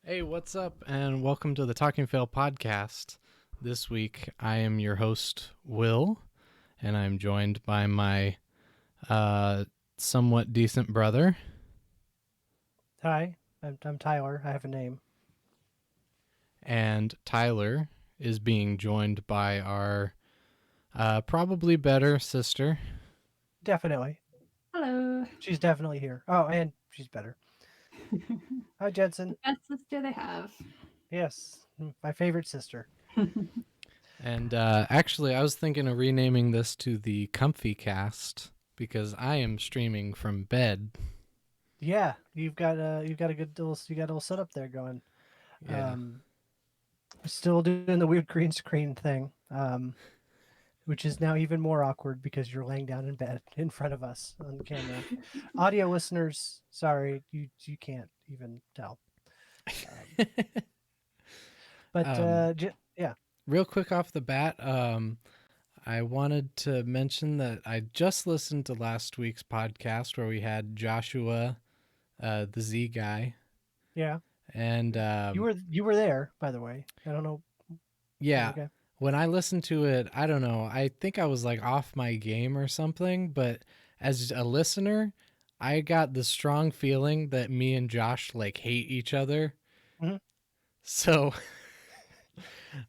Hey, what's up? And welcome to the Talking Fail podcast. This week, I am your host, Will, and I'm joined by my somewhat decent brother. Hi, I'm Tyler. I have a name. And Tyler is being joined by our probably better sister. Definitely. Hello. She's definitely here. Oh, and she's better. Hi, Jensen. The best sister they have. Yes, my favorite sister. And actually, I was thinking of renaming this to the Comfy Cast because I am streaming from bed. Yeah, you've got a good little setup there going. Yeah. Still doing the weird green screen thing, which is now even more awkward because you're laying down in bed in front of us on the camera. Audio listeners, sorry, you can't even tell. But yeah, Real quick off the bat, I wanted to mention that I just listened to last week's podcast where we had Joshua, the Z guy, yeah. and You were there, by the way. I don't know. yeah, Okay. when I listened to it, I don't know, I think I was like off my game or something, but as a listener, I got the strong feeling that me and Josh like hate each other. Mhm. So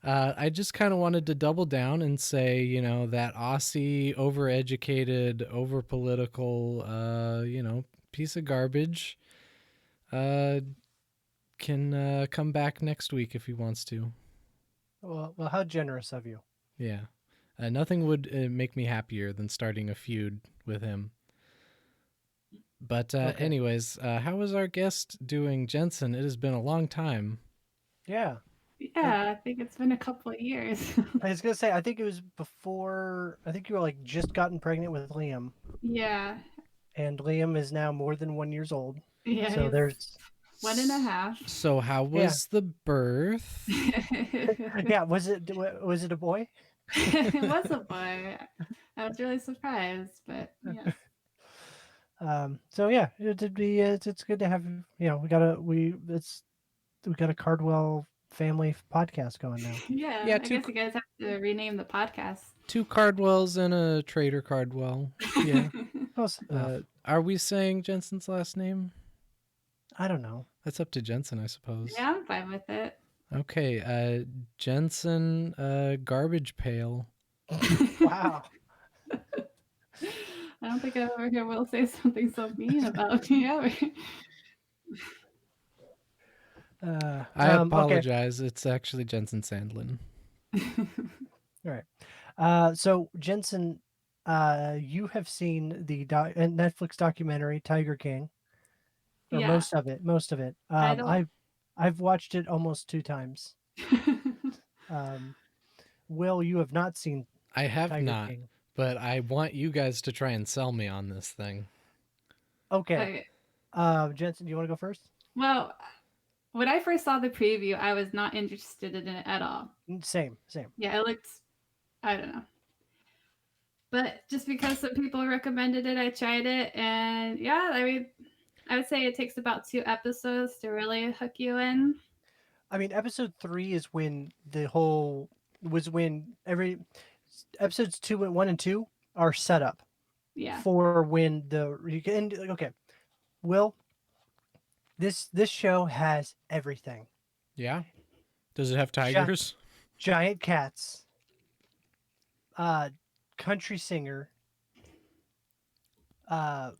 I just kind of wanted to double down and say, that Aussie, overeducated, over political, piece of garbage uh, can come back next week if he wants to. Well, how generous of you. Yeah. Nothing would make me happier than starting a feud with him. But, Okay. anyways, how is our guest doing, Jensen? It has been a long time. Yeah. Yeah, I think it's been a couple of years. I was gonna say, I think it was before. I think you were like just gotten pregnant with Liam, Yeah. and Liam is now more than 1 year old. Yeah, So he's there's 1.5. So, how yeah, was the birth? yeah. Was it a boy? It was a boy. I was really surprised, but yeah. So yeah, it'd be it's good to have we got a Cardwell family podcast going now. Yeah, Yeah, I two guess you guys have to rename the podcast. two Cardwells and a Trader Cardwell. Yeah. Close enough. Are we saying Jensen's last name? I don't know. That's up to Jensen, I suppose. Yeah, I'm fine with it. Okay, Jensen, Garbage Pail. Wow. I don't think I've ever heard Will say something so mean about me ever. I Okay. apologize. It's actually Jensen Sandlin. All right. So Jensen, you have seen the Netflix documentary Tiger King, or Yeah, most of it. Most of it. I don't. I've watched it almost 2 times. Um, Will, you have not seen I have Tiger not, King. but I want you guys to try and sell me on this thing. Okay. Okay. Jensen, do you want to go first? Well, when I first saw the preview, I was not interested in it at all. Same. Yeah, it looked, I don't know. But just because some people recommended it, I tried it. And yeah, I mean, I would say it takes about 2 episodes to really hook you in. I mean, episode 3 is when every episodes 1 and 2 are set up Yeah. for when you can. Okay, Will, this show has everything. Yeah? Does it have tigers? Giant cats, country singer, what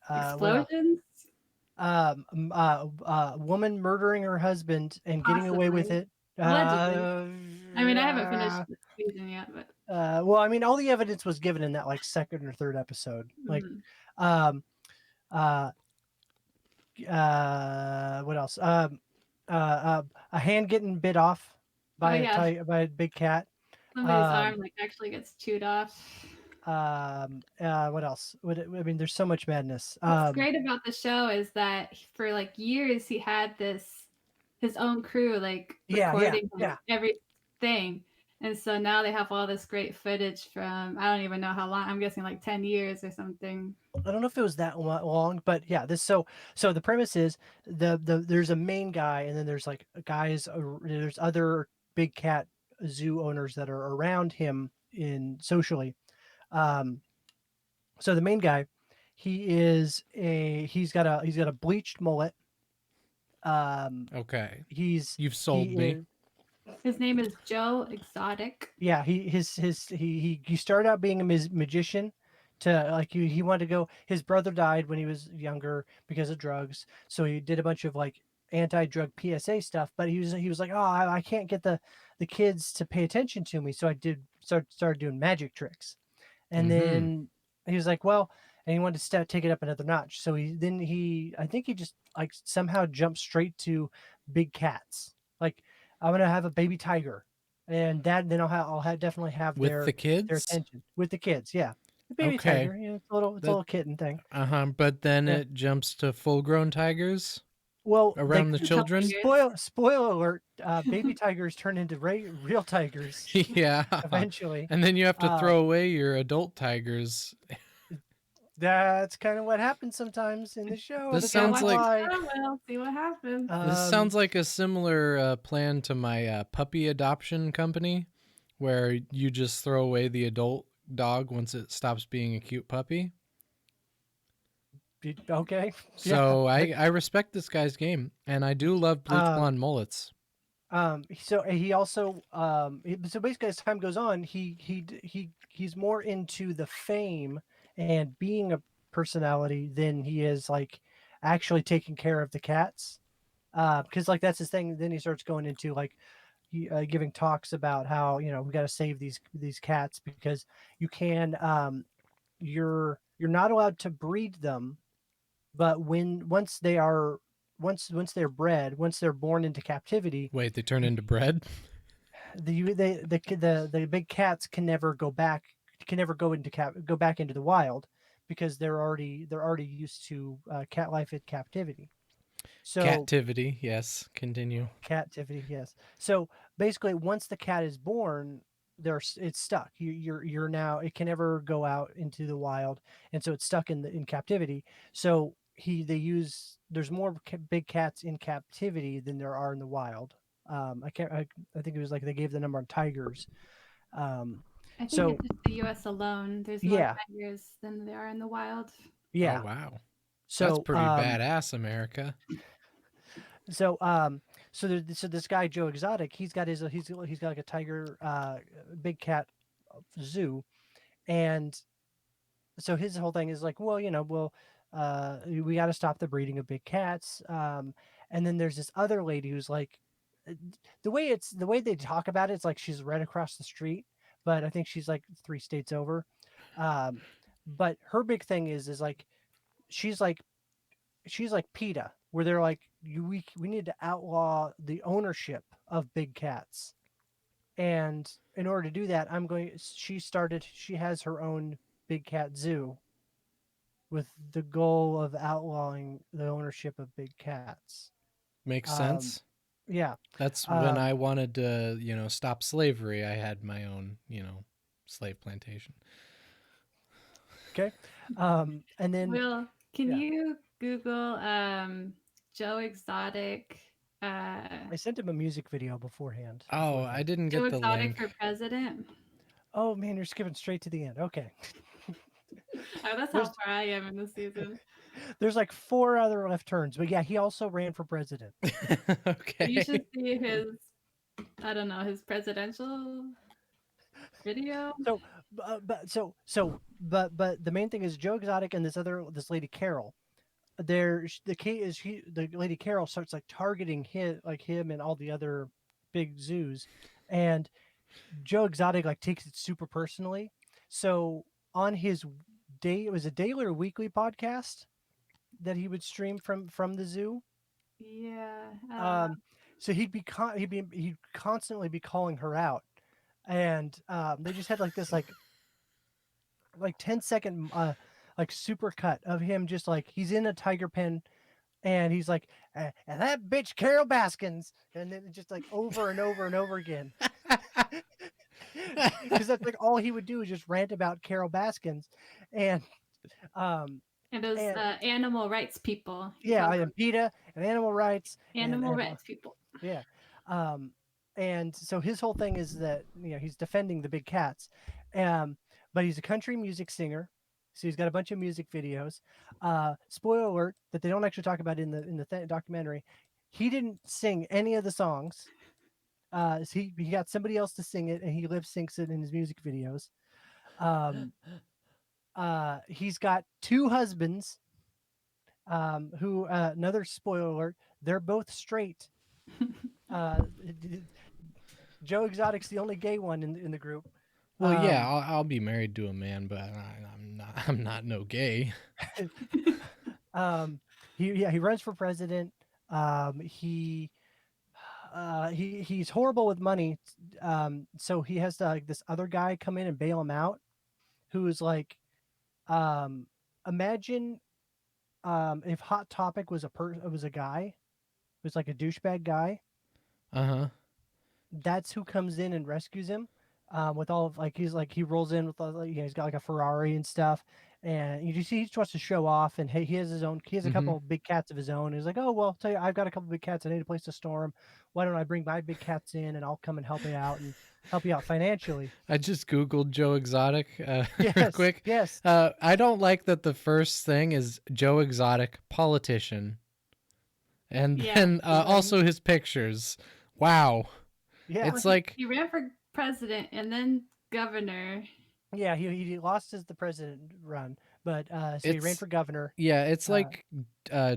else? Explosions? Woman murdering her husband and getting away with Possibly. it. Allegedly. I mean, I haven't finished Yeah. the season yet, but. Well, I mean, all the evidence was given in that like second or third episode. Like, um, uh, what else? A hand getting bit off Oh, by yeah. by a big cat. Somebody's arm like actually gets chewed off. What else? I mean, there's so much madness. What's great about the show is that for like years he had his own crew like Yeah, recording yeah. everything, And so now they have all this great footage from, I don't even know how long, I'm guessing like 10 years or something. I don't know if it was that long, but yeah, this so the premise is there's a main guy, and then there's like guys, there's other big cat zoo owners that are around him in socially. Um, so the main guy, he's got a bleached mullet. Um, Okay. he's You've he sold me. is His name is Joe Exotic. yeah, he started out being a magician to like he wanted to go. His brother died when he was younger because of drugs, so he did a bunch of like anti-drug PSA stuff. But he was like, oh, I can't get the kids to pay attention to me, so I started doing magic tricks. And Mm-hmm. then he was like, well, and he wanted to take it up another notch. So he I think he just like somehow jumped straight to big cats. Like, I'm gonna have a baby tiger, and that then definitely have With the their kids? attention with the kids. Yeah, the baby Okay. tiger. It's a That little kitten thing. But then Yeah. it jumps to full-grown tigers Well, they around the A couple children. years. spoiler alert. Baby tigers turn into real tigers Yeah. eventually. And then you have to Uh, throw away your adult tigers. that's kind of what happens sometimes in the show, and This it's Go kind of sounds watch the like why. show, Will. See what happens. this Um, sounds like a similar plan to my puppy adoption company, where you just throw away the adult dog once it stops being a cute puppy. okay, yeah. So I respect this guy's game, and I do love bleach Um, blonde mullets. so he also so basically as time goes on, he's more into the fame and being a personality than he is like actually taking care of the cats. Because like that's his thing. Then he starts going into like giving talks about how we got to save these cats because you can you're not allowed to breed them, but once they're bred, once they're born into captivity, Wait, they turn you into bread? the big cats can never go back into the wild because they're already used to cat life in captivity. So Cat-tivity, yes. Continue. captivity, yes. So basically, once the cat is born, it's stuck. You're now it can never go out into the wild, and so it's stuck in captivity. So they use there's more big cats in captivity than there are in the wild. I think it was like they gave the number on tigers. Um, I think so it's just the US alone. There's more yeah, tigers than there are in the wild. Oh yeah. wow. That's So pretty badass, America. so um so this guy Joe Exotic, he's got like a tiger, big cat zoo, and so his whole thing is like, well, we got to stop the breeding of big cats. And then there's this other lady who's like, uh, the way they talk about it, it's like she's right across the street, but I think she's like 3 states over. Um, but her big thing is like she's like she's like PETA, where they're like, we need to outlaw the ownership of big cats. And in order to do that, she has her own big cat zoo with the goal of outlawing the ownership of big cats. Makes Um, sense. yeah. That's when Um, I wanted to, stop slavery. I had my own, slave plantation. okay. And then Will, can yeah, you Google Joe Exotic, uh, I sent him a music video beforehand. Oh, I Beforehand. didn't Joe get the Exotic link. for president? Oh man, you're skipping straight to the end. Okay. Oh, that's how there's far I am in the season. there's like 4 other left turns, but yeah, he also ran for president. You Okay. should see his, I don't know, his presidential video. So, but the main thing is Joe Exotic and this lady Carol. The key is the lady Carol starts like targeting him and all the other big zoos, and Joe Exotic like takes it super personally. So on his it was a daily or weekly podcast that he would stream from the zoo. Yeah, I don't know. Um, so he'd constantly be calling her out, and they just had like this like 10-second like super cut of him just like he's in a tiger pen, and he's like, and that bitch Carol Baskins, and then just like over and over and over again. because that's like all he would do is just rant about Carol Baskins, and um And those and animal rights people he yeah, called I them. am PETA and animal rights Animal rights people. yeah, um, and so his whole thing is that he's defending the big cats, um, but he's a country music singer, so he's got a bunch of music videos. Spoiler alert that they don't actually talk about in the documentary. He didn't sing any of the songs. So he got somebody else to sing it, and he lip syncs it in his music videos. Um, he's got two husbands. Who another spoiler alert? They're both straight. Uh, Joe Exotic's the only gay one in the group. Well, yeah, Um, I'll be married to a man, but I'm not. I'm not no gay. um, he runs for president. He he's horrible with money. So he has to like this other guy come in and bail him out, who is like, um, imagine if Hot Topic was a guy, was like a douchebag guy. Uh huh. That's who comes in and rescues him. With all of like he rolls in with all, he's got like a Ferrari and stuff, and you just see he just wants to show off. And he has his own. He has a Mm-hmm. couple of big cats of his own. He's like, oh well, tell you, I've got a couple of big cats. I need a place to store them. Why don't I bring my big cats in and I'll come and help you out financially. I just googled Joe Exotic real Yes, quick. yes, I don't like that the first thing is Joe Exotic politician, and Yeah. then right. also his pictures. Wow, Yeah, Well, it's like he ran for president and then governor. yeah. He lost as the president run, but so he ran it's for governor. yeah, it's Uh, like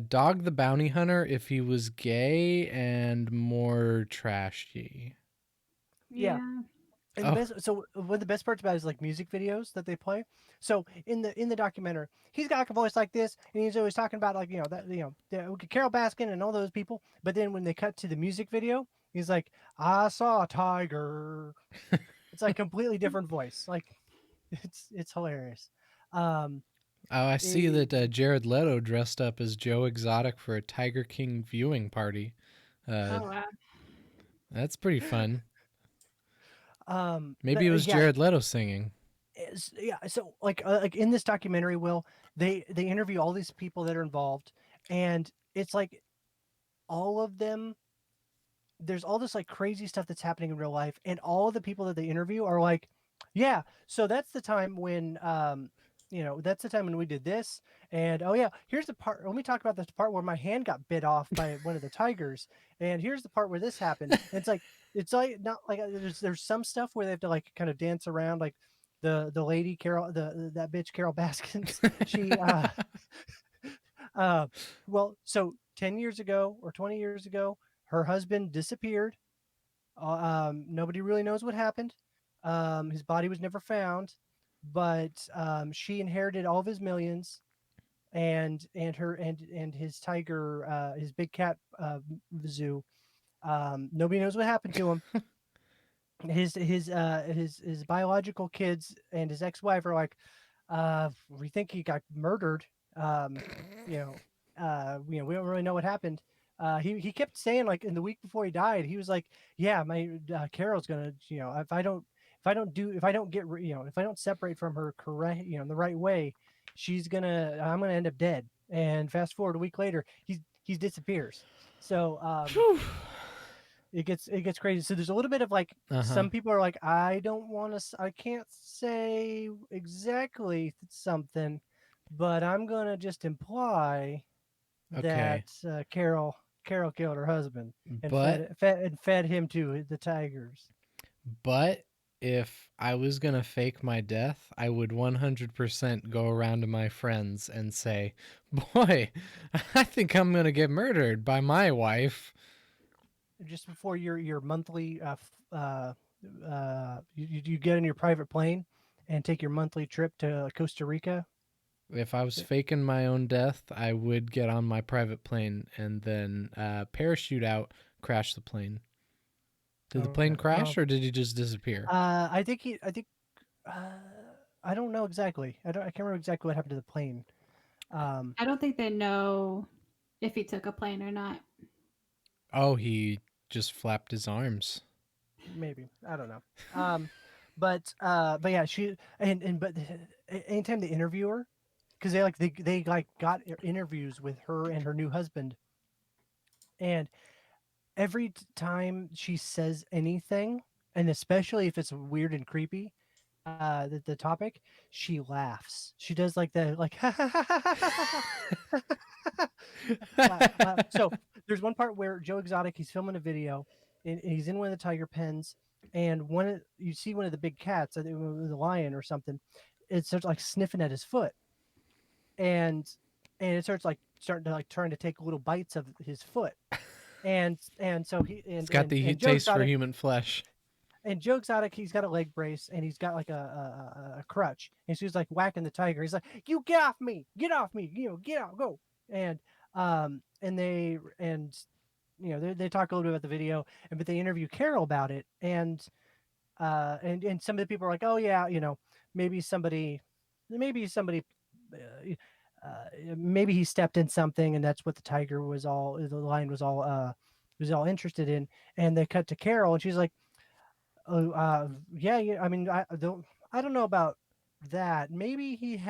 Dog the Bounty Hunter if he was gay and more trashy. yeah, Yeah. and the Oh, best, so one of the best parts about it is like music videos that they play. So in the documentary, he's got like a voice like this, and he's always talking about like Carol Baskin and all those people. But then when they cut to the music video, he's like, "I saw a tiger." It's like completely different voice. Like it's hilarious. Um, oh, I see eh, that Jared Leto dressed up as Joe Exotic for a Tiger King viewing party. Uh, Oh wow. that's pretty fun. Maybe it was yeah, Jared Leto singing. yeah. So like in this documentary, Will they interview all these people that are involved, and it's like all of them there's all this like crazy stuff that's happening in real life, and all of the people that they interview are like, yeah, so that's the time when that's the time when we did this, and oh yeah, here's the part, let me talk about this part where my hand got bit off by one of the tigers, and here's the part where this happened. And it's like not like there's some stuff where they have to like kind of dance around, like the lady Carol, that bitch Carol Baskins, she uh well, so 10 years ago or 20 years ago, her husband disappeared. Nobody really knows what happened. His body was never found, but she inherited all of his millions, and his tiger, his big cat zoo. Nobody knows what happened to him. His biological kids and his ex-wife are like, we think he got murdered. Um, you know, we don't really know what happened. He kept saying, like, in the week before he died, he was like, yeah, my Carol's gonna, if I don't if I don't separate from her correct, in the right way, I'm gonna end up dead. And fast forward a week later, he disappears. So it gets crazy. So there's a little bit of like, Uh huh. some people are like, I don't want to, I can't say exactly something, but I'm gonna just imply that Okay, Carol killed her husband and but fed him to the tigers. but if I was gonna fake my death, I would 100% go around to my friends and say, "Boy, I think I'm gonna get murdered by my wife." Just before your monthly you get in your private plane and take your monthly trip to Costa Rica. If I was faking my own death, I would get on my private plane and then parachute out, crash the plane. Did the Okay, plane well, crash or did he just disappear? I think uh, I don't know exactly. I can't remember exactly what happened to the plane. Um, I don't think they know if he took a plane or not. Oh, he just flapped his arms. maybe I don't know. Um, but yeah, she and but anytime they interview her, because they like got interviews with her and her new husband, and every time she says anything, and especially if it's weird and creepy, the topic, she laughs. She does like the like so there's one part where Joe Exotic, he's filming a video, and he's in one of the tiger pens, and you see one of the big cats, I think it was the lion or something, it starts like sniffing at his foot, and it starts like starting to like trying to take little bites of his foot, and so he It's got the and Joe taste for Exotic, human flesh. he's got a leg brace and he's got like a crutch. And so he's like whacking the tiger. He's like, "You get off me, get out, go." And and they talk a little bit about the video, but they interview Carol about it, and some of the people are like, "Oh yeah, maybe somebody, maybe somebody." Uh, Maybe he stepped in something, and that's what the lion was all interested in. And they cut to Carol, and she's like, "Oh, yeah, yeah. I mean, I don't know about that. Maybe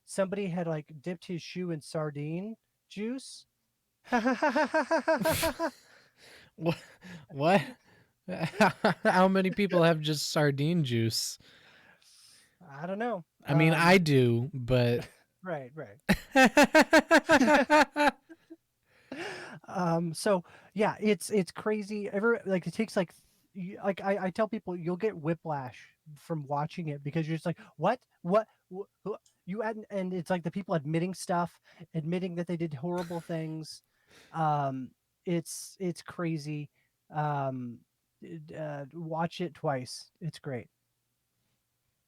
somebody had like dipped his shoe in sardine juice." What? What? How many people have just sardine juice? I don't know. I mean, I do, but Right, right. So yeah, it's crazy. Like it takes like like I tell people you'll get whiplash from watching it because you're just like, what? You and it's like the people admitting stuff, admitting that they did horrible things. Um, it's crazy. Um, Watch it twice. It's great.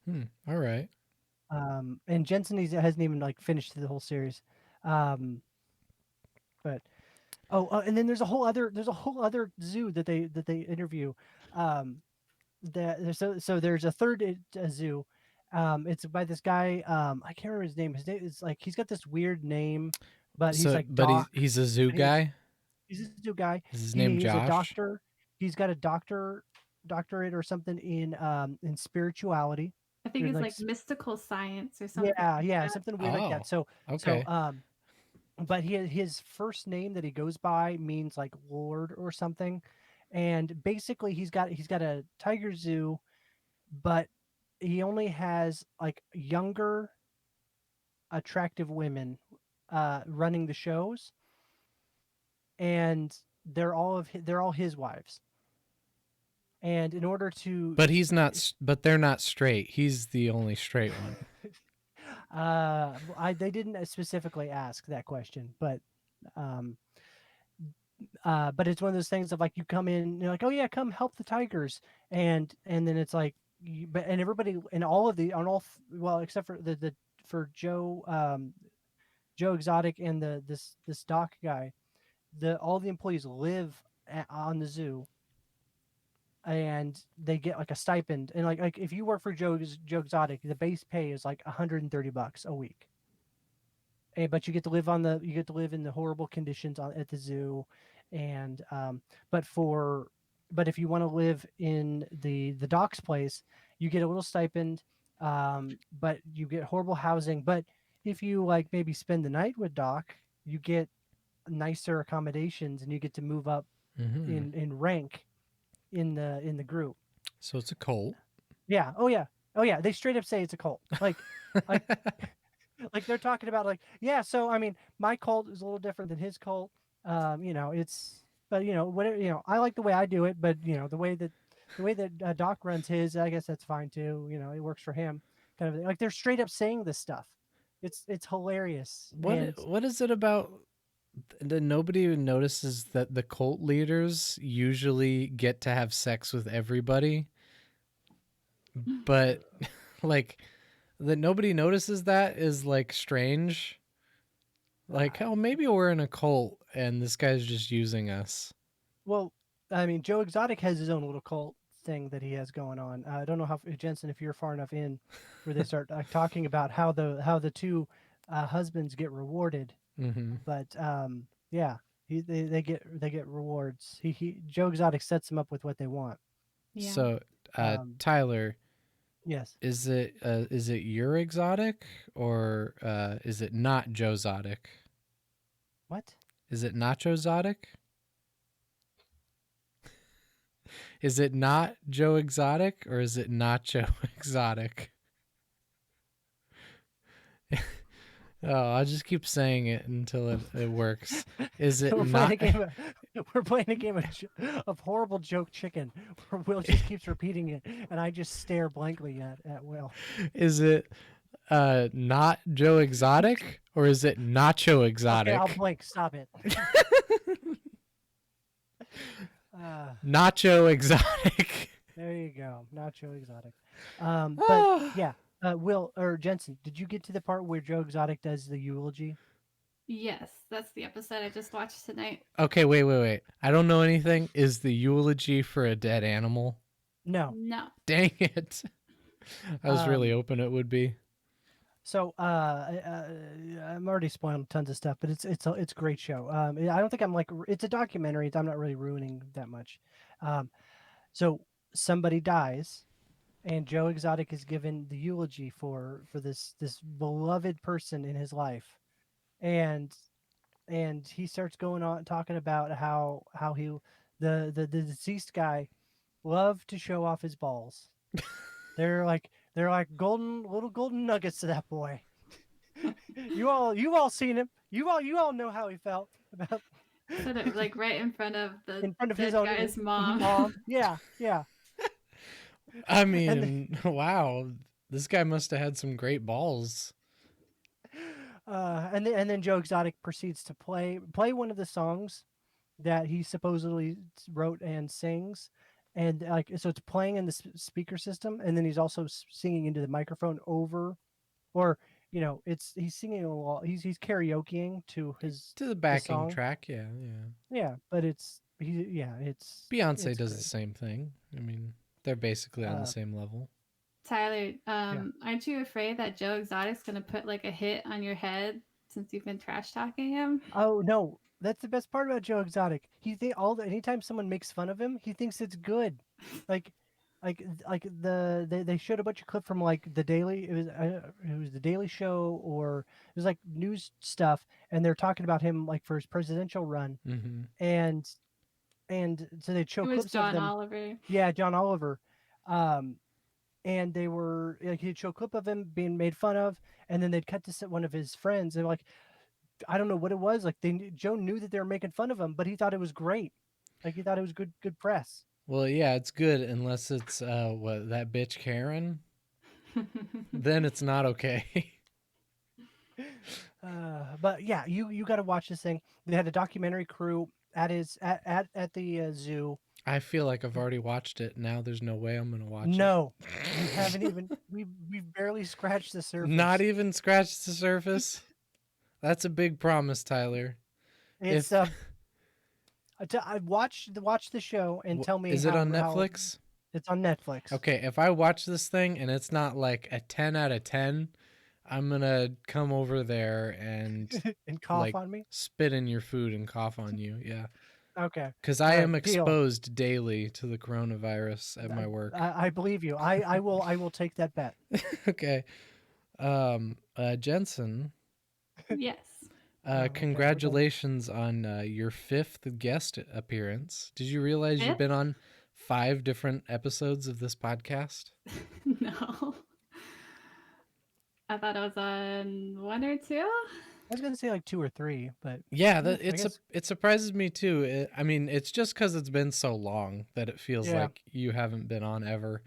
all right. And Jensen hasn't even like finished the whole series. Um, but and then there's a whole other zoo that they interview. Um, so there's a third zoo. It's by this guy. I can't remember his name. His name is like he's got this weird name, but he's So, like but Doc. he's a zoo But guy. he's a zoo guy. Is his name He's a Josh? doctor. He's got a doctorate or something in spirituality. I think There's it's like like mystical science or something yeah, like yeah, that. something weird like that. Oh, So okay. but his first name that he goes by means like Lord or something, and basically he's got a tiger zoo, but he only has like younger, attractive women running the shows, and they're all his wives. And in order to, But he's not. But they're not straight. He's the only straight one. they didn't specifically ask that question, um, but it's one of those things of like you come in, and you're like, oh yeah, come help the tigers, and then it's like, but and everybody and all of the on all well except for the for Joe Exotic and this doc guy, the all the employees live on the zoo, and they get like a stipend, and like if you work for Joe Exotic, the base pay is like $130 a week. But you get to live you get to live in the horrible conditions at the zoo, and but for but if you want to live in the doc's place, you get a little stipend, but you get horrible housing. But if you like maybe spend the night with Doc, you get nicer accommodations, and you get to move up Hmm. in rank in the group. So it's a cult. Yeah. Oh yeah. Oh yeah. They straight up say it's a cult. Like like they're talking about like, yeah, so I mean my cult is a little different than his cult. It's but whatever, I like the way I do it, but the way that Doc runs his, I guess that's fine too. It works for him, kind of thing. Like they're straight up saying this stuff. It's hilarious. And What is it about that nobody even notices that the cult leaders usually get to have sex with everybody, but like that nobody notices that is like strange. Like, uh, oh, maybe we're in a cult and this guy's just using us. well, I mean, Joe Exotic has his own little cult thing that he has going on. I don't know how Jensen, if you're far enough in, where they start talking about how the two husbands get rewarded. Hmm. But yeah, they get rewards. He Joe Exotic sets them up with what they want. Yeah. So, Um, Tyler, Yes. Is it your exotic or is it not Joe Exotic? What? Is it Nacho Exotic? Is it not Joe Exotic or is it Nacho Exotic? Oh, I'll just keep saying it until it works. Is it We're playing not? a game. We're playing a game of horrible joke chicken, where Will just keeps repeating it, and I just stare blankly at Will. Is it not Joe Exotic or is it Nacho Okay, I'll Exotic? blink. Stop it. Uh, Nacho Exotic. there you go. Nacho Exotic. But Oh. yeah, Will or Jensen, did you get to the part where Joe Exotic does the eulogy? Yes, that's the episode I just watched tonight. Okay, wait. I don't know anything. Is the eulogy for a dead animal? No. No. Dang it. I was really Um, hoping it would be. So I'm already spoiling tons of stuff, but it's a great show. I don't think I'm like it's a documentary. I'm not really ruining that much. Um, so somebody dies, and Joe Exotic is given the eulogy for this beloved person in his life, and he starts going on talking about how he the deceased guy loved to show off his balls. They're like golden little golden nuggets to that boy. You all seen him. You all know how he felt about Put it like right in front of the in front of his dead own guy's mom. mom. Yeah, yeah. I And mean, wow. This guy must have had some great balls. then Joe Exotic proceeds to play one of the songs that he supposedly wrote and sings, and like so it's playing in the speaker system, and then he's also singing into the microphone over, or it's he's singing along, he's karaokeing to To the the backing song. track, yeah. Yeah, but Beyonce it's does the great. same thing. I mean, they're basically on the Uh, same level. Tyler, yeah. aren't you afraid that Joe Exotic's gonna put like a hit on your head since you've been trash talking him? Oh no, that's the best part about Joe Exotic. He think anytime someone makes fun of him, he thinks it's good. Like, they showed a bunch of clip from like the Daily. It was the Daily Show, or it was like news stuff, and they're talking about him like for his presidential run, Mm-hmm. and so they'd show It was clips of John them. Oliver. Yeah, John Oliver. Um, and they were like he'd show a clip of him being made fun of, and then they'd cut to one of his friends, and like I don't know what it was. Like Joe knew that they were making fun of him, but he thought it was great. Like he thought it was good press. Well, yeah, it's good unless it's what that bitch Karen. Then it's not okay. But yeah, you got to watch this thing. They had a documentary crew at his at the zoo. I feel like I've already watched it. Now there's no way I'm gonna watch No, you haven't even. We've barely scratched the it. surface. Not even scratched the surface. That's a big promise, Tyler. It's If I watch the show and tell me is it on how Netflix? it's on Netflix. Okay, if I watch this thing and it's not like a 10 out of 10, I'm gonna come over there and And cough like on me. spit in your food and cough on you. Yeah. Okay. Because All I right, am deal. exposed daily to the coronavirus at my work. I believe you. I will take that bet. Okay. Jensen, Yes. Okay, congratulations on your 5th guest appearance. Did you realize you've Fifth? been on 5 different episodes of this podcast? No. I thought I was on 1 or 2. I was gonna say like 2 or 3, but Yeah, I guess it surprises me too. I mean, it's just because it's been so long that it feels yeah. like you haven't been on ever.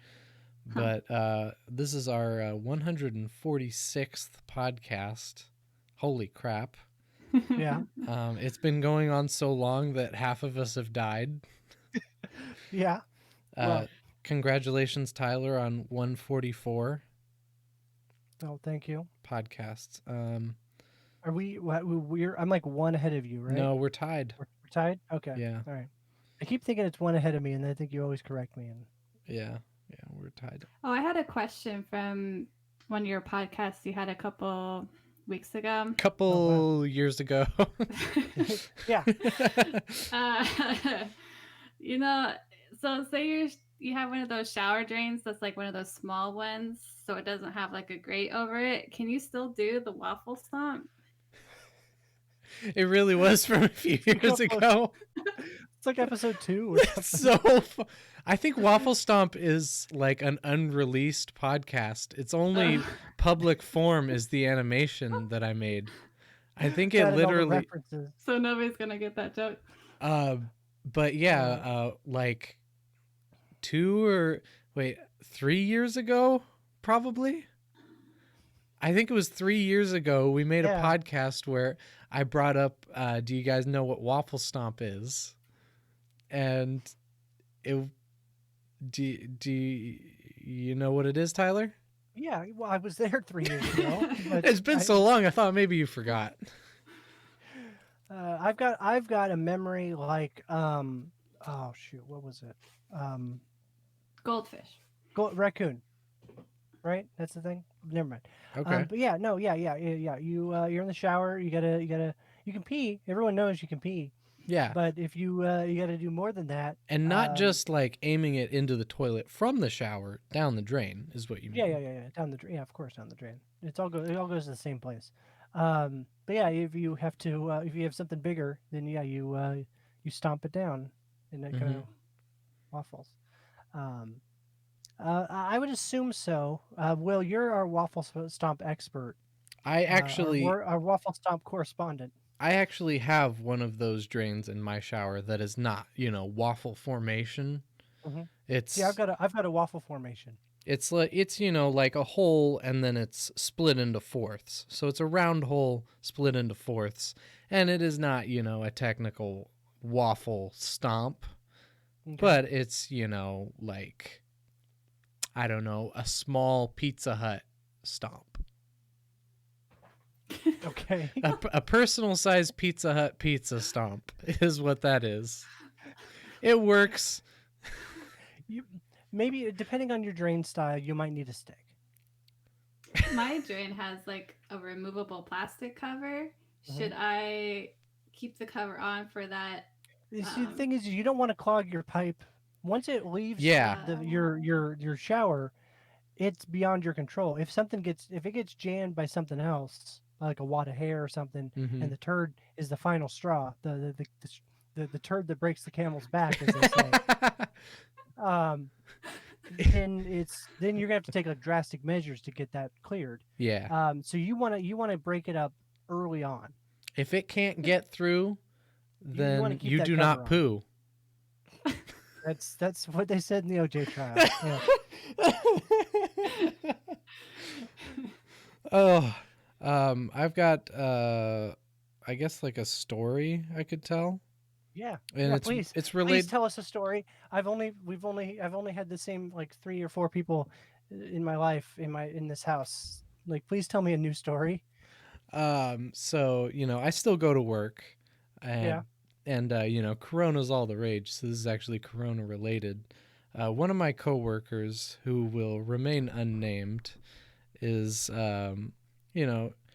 Huh. But this is our 146th podcast. Holy crap! Yeah. It's been going on so long that half of us have died. Yeah. Well, Congratulations, Tyler, on 144 oh, thank you. podcasts. Are we're I'm like 1 ahead of you, right? No, we're tied. We're tied? Okay. Yeah, All right. I keep thinking it's 1 ahead of me, and I think you always correct me. And yeah, we're tied. Oh, I had a question from one of your podcasts you had a couple weeks ago. Couple years ago. yeah. uh, you know, so say you're you have one of those shower drains that's like one of those small ones, so it doesn't have like a grate over it. Can you still do the waffle stomp? It really was from a few Look how years close. ago. It's like episode 2 or It's something. so. I think Waffle Stomp is like an unreleased podcast. Its only public form is the animation that I made. I think it That and all the literally. references. So nobody's gonna get that joke. Uh, but yeah, like 3 years ago, probably. I think it was 3 years ago. We made a Yeah. podcast where I brought up, "Do you guys know what Waffle Stomp is?" And it. Do you know what it is, Tyler? Yeah, well, I was there 3 years ago. But It's been so long. I thought maybe you forgot. I've got a memory like oh shoot, what was it? Goldfish. Raccoon, right? That's the thing. Never mind. Okay. But yeah, no, yeah. You're in the shower. You can pee. Everyone knows you can pee. Yeah. But if you got to do more than that. And not just like aiming it into the toilet from the shower down the drain is what you mean. Yeah. Down the drain. Yeah, of course, down the drain. It all goes to the same place. But yeah, if you have to, if you have something bigger, then yeah, you stomp it down, and it kind of waffles. Um, I would assume so. Will, you're our waffle stomp expert. I actually our waffle stomp correspondent. I actually have one of those drains in my shower that is not, waffle formation. Mm-hmm. It's See, I've got a waffle formation. it's like a hole and then it's split into fourths. So it's a round hole split into fourths, and it is not, a technical waffle stomp, Okay. but it's, like, I don't know, a small Pizza Hut stomp. Okay. A personal sized Pizza Hut pizza stomp is what that is. It works. Maybe depending on your drain style, you might need a stick. My drain has like a removable plastic cover. Should I keep the cover on for that? You see, the thing is, you don't want to clog your pipe. Once it leaves Yeah. your shower, it's beyond your control. If it gets jammed by something else, like a wad of hair or something, and the turd is the final straw, the turd that breaks the camel's back, as they say. Then you're gonna have to take like drastic measures to get that cleared. Yeah. So you wanna break it up early on. If it can't get through, wanna then keep you that do cover not on. poo. That's what they said in the OJ trial. Yeah. Oh, I've got I guess like a story I could tell. Yeah, And yeah. it's Please related. tell us a story. I've only had the same like 3 or 4 people in my life in this house. Like, please tell me a new story. So I still go to work, Yeah. and Corona's all the rage. So this is actually Corona related. One of my coworkers, who will remain unnamed, is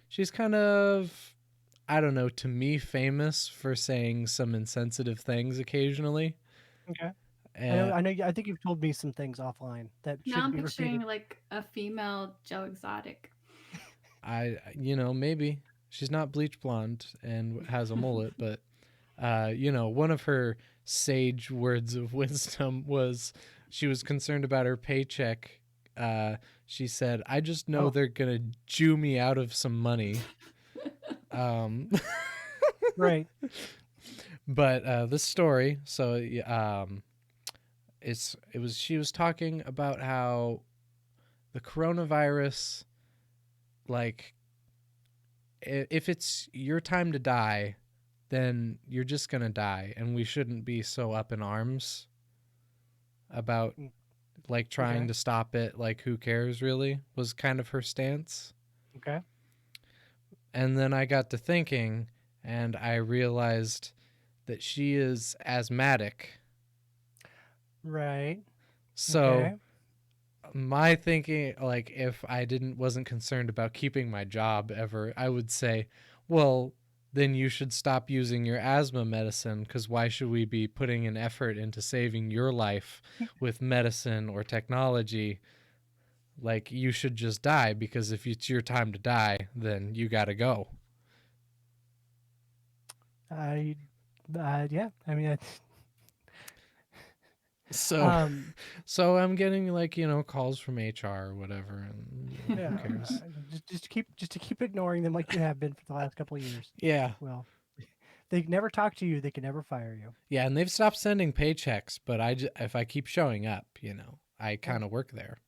she's kind of, I don't know, to me famous for saying some insensitive things occasionally. Okay. And I know. I think you've told me some things offline that Now should I'm be picturing repeated. like a female Joe Exotic. maybe she's not bleach blonde and has a mullet, but one of her sage words of wisdom was, she was concerned about her paycheck. She said, "I just know they're gonna Jew me out of some money." Right. But this story, so she was talking about how the coronavirus, like, if it's your time to die, then you're just gonna die, and we shouldn't be so up in arms about like trying to stop it. Like, who cares, really, was kind of her stance. Okay. And then I got to thinking, and I realized that she is asthmatic. Right. So Okay. my thinking, like, if I wasn't concerned about keeping my job ever, I would say, well, then you should stop using your asthma medicine, because why should we be putting an effort into saving your life with medicine or technology? Like, you should just die, because if it's your time to die, then you got to go. I, yeah. I mean, So, so I'm getting like, calls from HR or whatever, and yeah. who cares? Just to keep ignoring them like you have been for the last couple of years. Yeah. Well, they never talk to you. They can never fire you. Yeah, and they've stopped sending paychecks, but if I keep showing up, I kind of work there.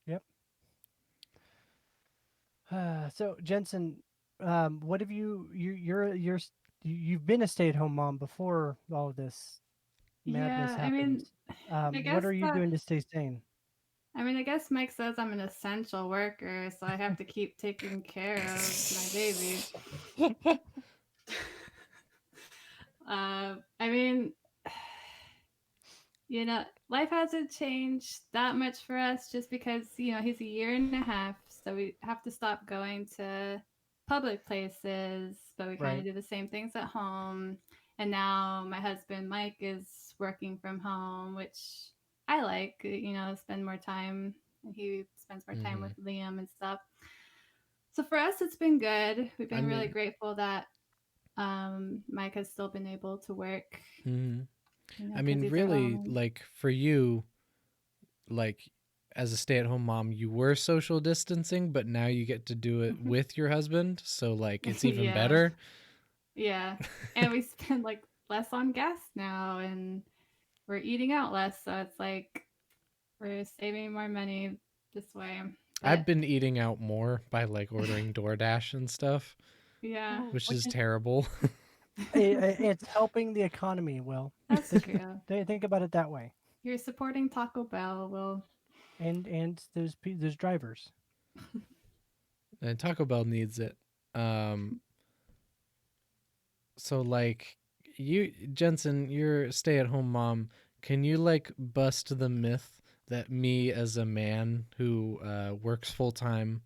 Yep. So Jensen, what have you've been a stay-at-home mom before all of this madness Yeah, I mean, happened. I What guess are you that. doing to stay sane? I mean, I guess Mike says I'm an essential worker, so I have to keep taking care of my baby. I mean, life hasn't changed that much for us just because, he's a year and a half, so we have to stop going to public places, but we kind Right. of do the same things at home. And now my husband, Mike, is working from home, which I like, spend more time. He spends more time with Liam and stuff. So for us, it's been good. We've I been really mean, grateful that Mike has still been able to work, I because mean, he's our really, only. like for you, like as a stay-at-home mom, you were social distancing, but now you get to do it with your husband, so like it's even Yeah. better. Yeah. And we spend like less on gas now, and we're eating out less. So it's like we're saving more money this way. I've But been eating out more by like ordering DoorDash and stuff, yeah, Well, which is terrible. it's helping the economy. Will that's true. think about it that way, You're supporting Taco Bell. Well, and those drivers. And Taco Bell needs it. Um, so like Jensen, you're a stay-at-home mom. Can you like bust the myth that me as a man who works full time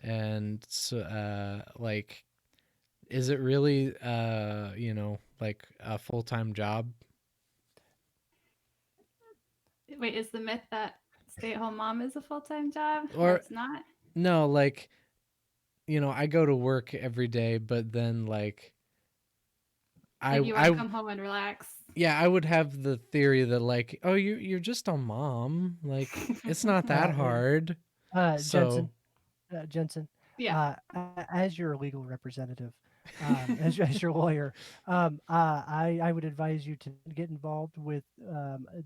and like, is it really like a full-time job? wait, is the myth that stay-at-home mom is a full-time job, or Or it's not? no, like, I go to work every day, but then like Like you want to I come home and relax? yeah, I would have the theory that like, oh, you're just a mom, like it's not that Uh, hard. So Jensen, Jensen, Yeah. as your legal representative, as your lawyer, I would advise you to get involved with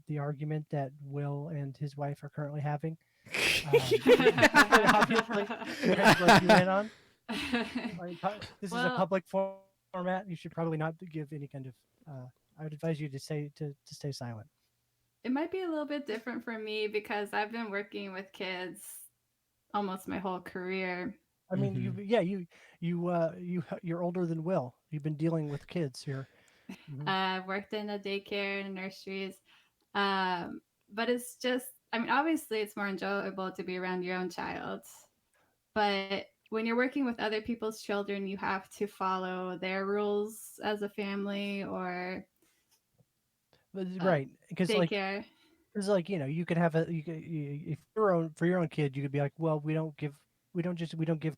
the argument that Will and his wife are currently having. Obviously, like you went on. This is a Well, public format. You should probably not give any kind of. I would advise you to stay silent. it might be a little bit different for me because I've been working with kids almost my whole career. I mean, you're older than Will. You've been dealing with kids here. Mhm. I've worked in a daycare and nurseries. Um, but it's just, I mean, obviously it's more enjoyable to be around your own child. But when you're working with other people's children, you have to follow their rules as a family or uh, Right, because daycare. you could have if your own for your own kid, you could be like, well, we don't give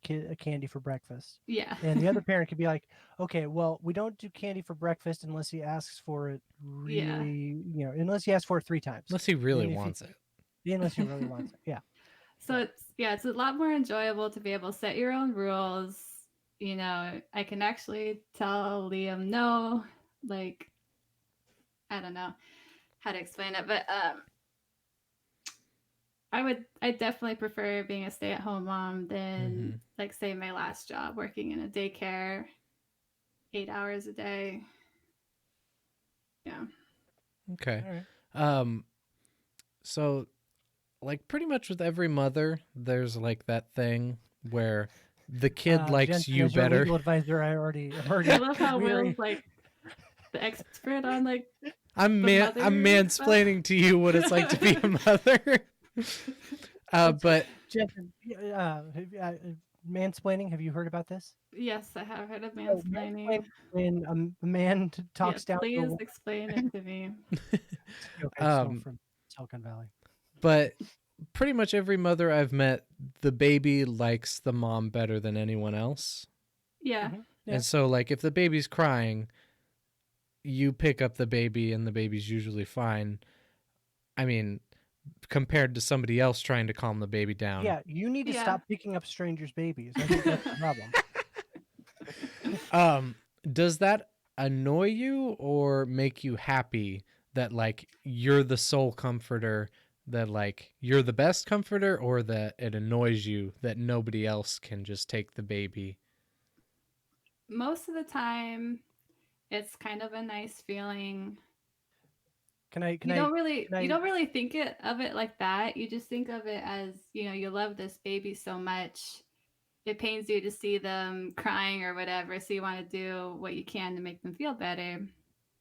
kid a candy for breakfast, Yeah. and the other parent could be like, okay, well, we don't do candy for breakfast unless he asks for it Yeah. really, unless he asks for it 3 times, unless he really and if he wants it. unless he really wants it, yeah, So it's a lot more enjoyable to be able to set your own rules. I can actually tell Liam no, like I don't know how to explain it, but I definitely prefer being a stay-at-home mom than like say my last job working in a daycare 8 hours a day. Yeah. Okay. all right. So like pretty much with every mother, there's like that thing where the kid likes Jensen, you as your better. legal advisor, I'm already I love how weary. Will's like the expert on like I'm the I'm mother stuff. mansplaining to you what it's like to be a mother. But Jensen, mansplaining. Have you heard about this? Yes, I have heard of So mansplaining mansplaining. when a man Yes, talks down to a please woman. explain it to me. It's a joke I stole um, from Silicon Valley. but pretty much every mother I've met, the baby likes the mom better than anyone else. Yeah. Yeah. And so, like, if the baby's crying, you pick up the baby and the baby's usually fine. I mean, compared to somebody else trying to calm the baby down. Yeah, you need to Yeah. stop picking up strangers' babies. I think that's the problem. Does that annoy you or make you happy that like you're the sole comforter, that like you're the best comforter, or that it annoys you that nobody else can just take the baby? Most of the time, it's kind of a nice feeling. Can I? Can You I? don't really Can you I? don't really think it of it like that. You just think of it as, you love this baby so much. It pains you to see them crying or whatever, so you want to do what you can to make them feel better.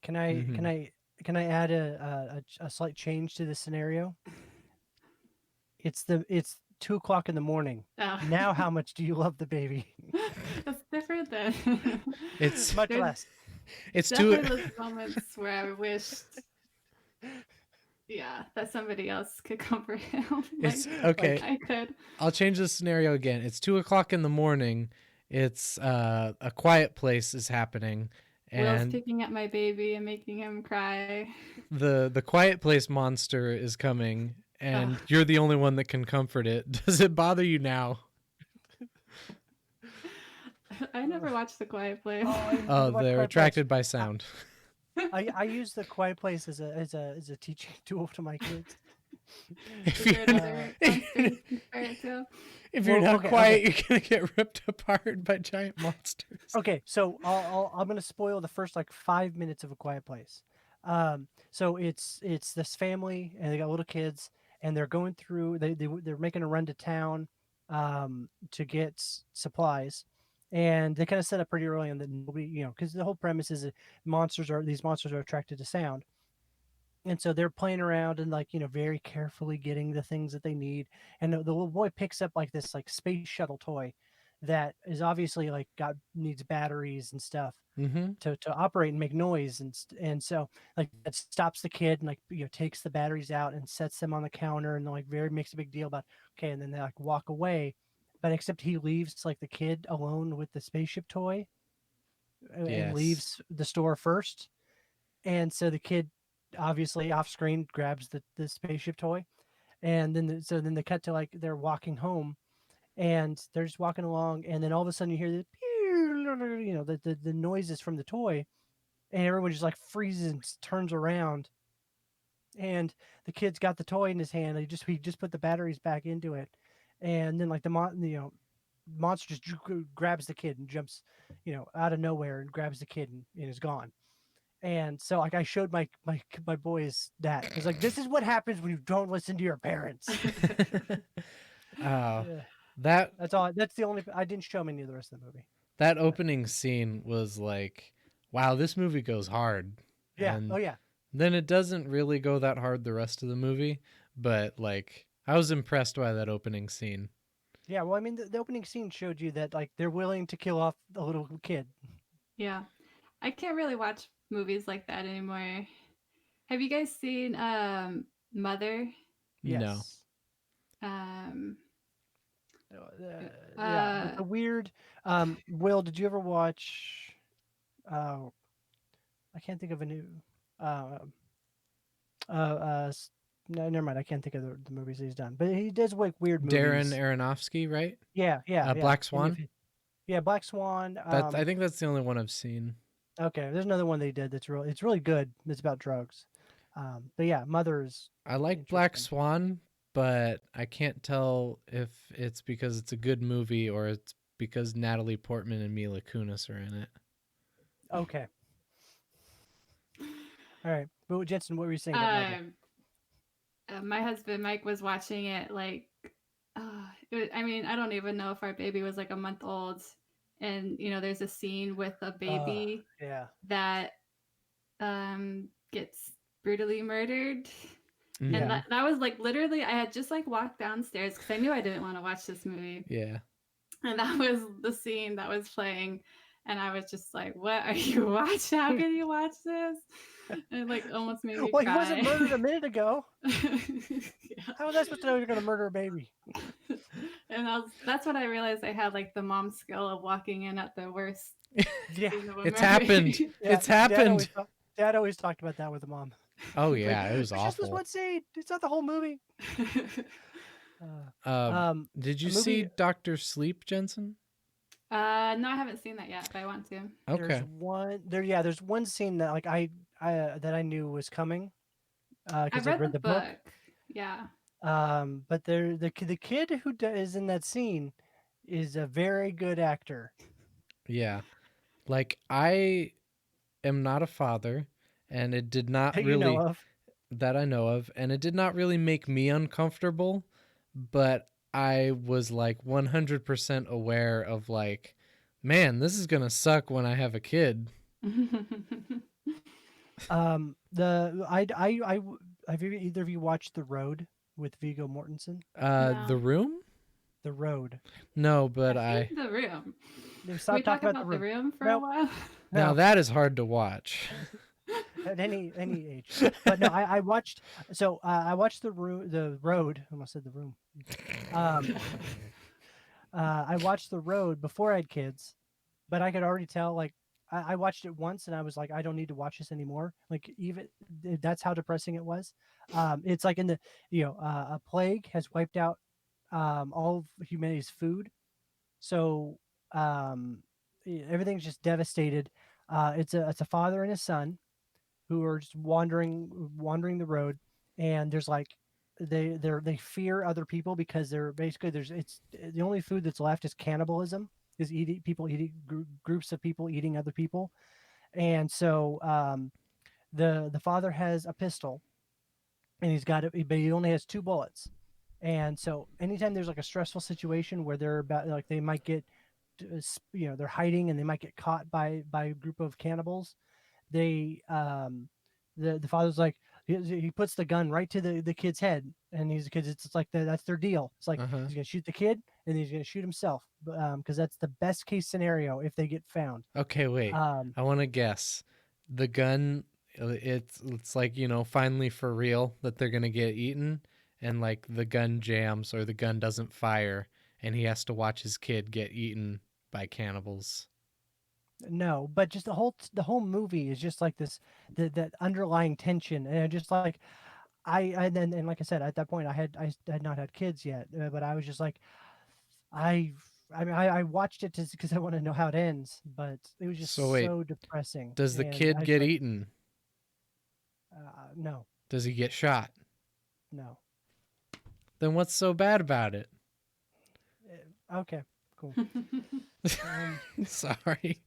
Can I? Mm-hmm. Can I? Can I add a slight change to the scenario? It's 2 o'clock in the morning. Oh. Now, how much do you love the baby? That's different then. It's Much There's less. it's too definitely those moments where I wished, yeah, that somebody else could comfort him. it's Like okay. I could. I'll change the scenario again. It's 2 o'clock in the morning. It's a quiet place is happening, Will's and picking up my baby and making him cry. the quiet place monster is coming, Ugh. and you're the only one that can comfort it. Does it bother you now? I never watched The Quiet Place. Oh, I Oh, watch they're Quiet Place. attracted by sound. I use the Quiet Place as a teaching tool to my kids. If Is you there another monster you can compare it to? if you're Well, not okay, quiet, you're gonna get ripped apart by giant monsters. Okay, so I'm gonna spoil the first like 5 minutes of A Quiet Place. So it's this family and they got little kids and they're going through they're making a run to town to get supplies, and they kind of set up pretty early on that nobody, because the whole premise is that these monsters are attracted to sound. And so they're playing around and like, very carefully getting the things that they need. And the little boy picks up like this like space shuttle toy that is obviously like got needs batteries and stuff Mm-hmm. to operate and make noise, and so like that stops the kid and like, takes the batteries out and sets them on the counter, and like very makes a big deal about, okay, and then they like walk away, but except he leaves like the kid alone with the spaceship toy, and Yes. leaves the store first. And so the kid obviously off screen grabs the spaceship toy, and then so then they cut to like they're walking home, and they're just walking along, and then all of a sudden you hear the noises from the toy, and everyone just like freezes and turns around, and the kid's got the toy in his hand. He just put the batteries back into it, and then like monster just grabs the kid and jumps, out of nowhere, and grabs the kid and is gone. And so like I showed my boys that. I was like, this is what happens when you don't listen to your parents. Oh, Yeah. that That's all. That's the only. I didn't show them any of the rest of the movie. that opening scene was like, wow, this movie goes hard. Yeah. Oh And yeah. then it doesn't really go that hard the rest of the movie, but like I was impressed by that opening scene. Yeah. Well, I mean, the opening scene showed you that like they're willing to kill off a little kid. Yeah. I can't really watch movies like that anymore. Have you guys seen Mother? No. Yes. Um Yeah. But uh the weird. Will, did you ever watch? Uh, I can't think of a new. Uh, no, never mind. I can't think of the movies he's done, but he does like weird Darren movies. Aronofsky, right? Yeah, yeah, yeah. Black Swan. Yeah, Black Swan. That I think that's the only one I've seen. Okay, there's another one they did it's really good. It's about drugs. But yeah, Mother is I like Black interesting. Swan, but I can't tell if it's because it's a good movie or it's because Natalie Portman and Mila Kunis are in it. Okay. All right. But Jensen, what were you saying about Mother? my husband Mike was watching it like I mean, I don't even know if our baby was like a month old, and there's a scene with a baby Yeah. that gets brutally murdered. Mhm. And that was like literally I had just like walked downstairs because I knew I didn't want to watch this movie. Yeah. And that was the scene that was playing. And I was just like, what are you watching? How can you watch this? And it like almost made me Well, he wasn't cry. murdered a minute ago. Yeah. How was I supposed to know you're going to murder a baby? And that's when I realized I had like the mom skill of walking in at the worst Yeah, scene of a It's movie. happened. yeah. It's happened. Dad always talked about that with the mom. Oh It's like, yeah, it was it's just this awful. one scene. It's not the whole movie. Did you A see movie. Doctor Sleep, Jensen? No, I haven't seen that yet, but I want to. There's Okay. one there. Yeah, there's one scene that like I that I knew was coming I've because I'd read the read the book. book. Yeah. But the kid who is in that scene is a very good actor. Yeah. Like I am not a father, and it did not That you know really of. that I know of, and it did not really make me uncomfortable, but I was like 100% aware of like, man, this is gonna suck when I have a kid. Have either of you watched The Road with Viggo Mortensen? The No. Room? The Road. No, but I've seen I The Room. They Can we stop talk talking about The about The Room. Room for a No, while? now no. that is hard to watch. At any age. But no, I watched. So I watched the Road. I almost said The Room. Um, I watched The Road before I had kids, but I could already tell like I watched it once and I was like, I don't need to watch this anymore. Like even that's how depressing it was. It's like in the a plague has wiped out all of humanity's food, so everything's just devastated. It's a father and a son who are just wandering the road, and there's like they fear other people because they're basically there's it's the only food that's left is cannibalism, is eating people eating groups of people eating other people. And so the father has a pistol, and he's got it, but he only has two bullets. And so anytime there's like a stressful situation where they're about like they might get they're hiding and they might get caught by a group of cannibals, they the father's like he puts the gun right to the kid's head, and he's because it's like that's their deal. It's like Uh-huh. he's gonna shoot the kid and he's gonna shoot himself, because that's the best case scenario if they get found. Okay, wait. um I want to guess. The gun, it's like, finally for real that they're going to get eaten, and like the gun jams or the gun doesn't fire and he has to watch his kid get eaten by cannibals. no, but just the whole movie is just like this, that underlying tension, and just like and like I said, at that point I had not had kids yet, but I was just like I I mean I watched it just because I want to know how it ends, but it was So just wait, so depressing, does the and I kid was get like, eaten? no, Does he get shot? no. Then what's so bad about it? Okay, cool. Sorry.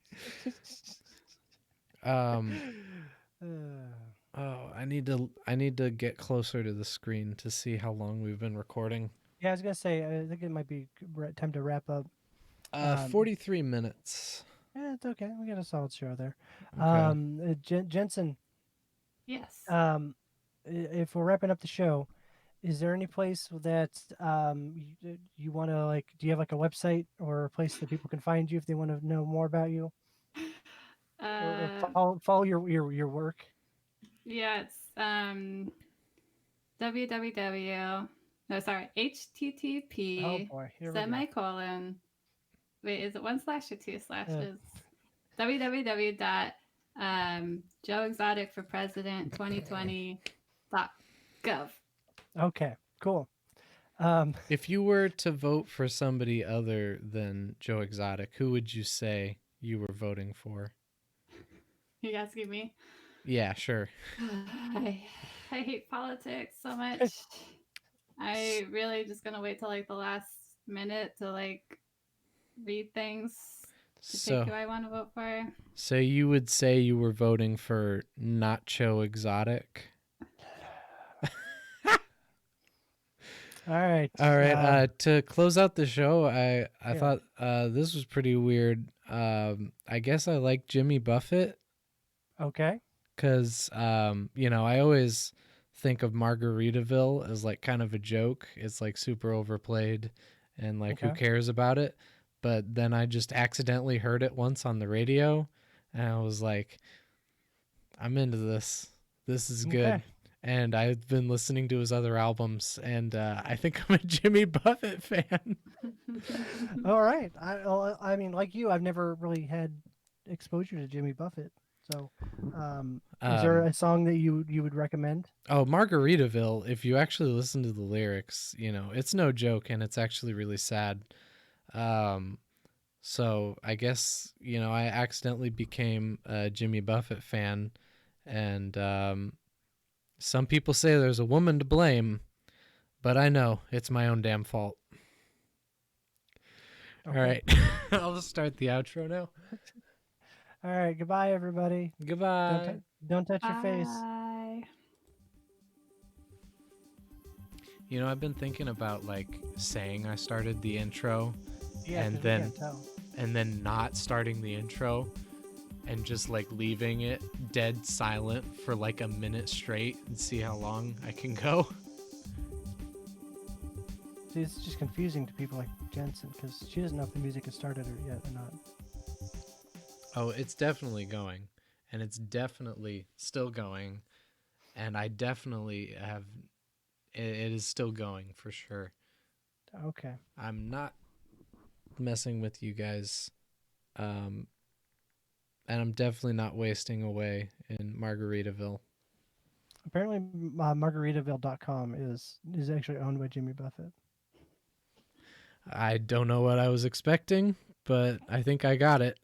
Um uh, oh, I need to get closer to the screen to see how long we've been recording. yeah, I was gonna say I think it might be time to wrap up. 43 minutes. Yeah, it's okay. We got a solid show there. Okay. Jensen, Yes. if we're wrapping up the show, is there any place that you want to like? Do you have like a website or a place that people can find you if they want to know more about you, or Uh, follow your work? yeah, it's www. No, sorry, Oh http boy, here we go. semicolon. Wait, is it one slash or two Uh, slashes? www dot Joe Exotic for President 2020 dot gov. okay, cool. Um, If you were to vote for somebody other than Joe Exotic, who would you say you were voting for? You asking me? Yeah, sure. I hate politics so much. I really just gonna wait till like the last minute to like read things to pick who So, I want to vote for. so you would say you were voting for Nacho Exotic? all right. All right. To close out the show, I Yeah. thought this was pretty weird. I guess I like Jimmy Buffett Okay. because I always think of Margaritaville as like kind of a joke. It's like super overplayed, and like who Okay. cares about it? but then I just accidentally heard it once on the radio, and I was like, I'm into this. This is good. Okay. And I've been listening to his other albums, and I think I'm a Jimmy Buffett fan. All right. I mean, like you, I've never really had exposure to Jimmy Buffett. So, is there a song that you would recommend? Oh, Margaritaville, if you actually listen to the lyrics, you know, it's no joke and it's actually really sad. Um, so I guess, you know, I accidentally became a Jimmy Buffett fan, and some people say there's a woman to blame, but I know it's my own damn fault. Okay. All right. I'll start the outro now. All right. Goodbye, everybody. Goodbye. Don't touch your face. Bye. You know, I've been thinking about like saying I started the intro Yeah, and 'cause we then can't tell. and then not starting the intro and just like leaving it dead silent for like a minute straight and see how long I can go. See, it's just confusing to people like Jensen because she doesn't know if the music has started or yet or not. Oh, it's definitely going, and it's definitely still going, and I definitely have it is still going for sure. Okay. I'm not messing with you guys. And I'm definitely not wasting away in Margaritaville. Apparently, Margaritaville.com is actually owned by Jimmy Buffett. I don't know what I was expecting, but I think I got it.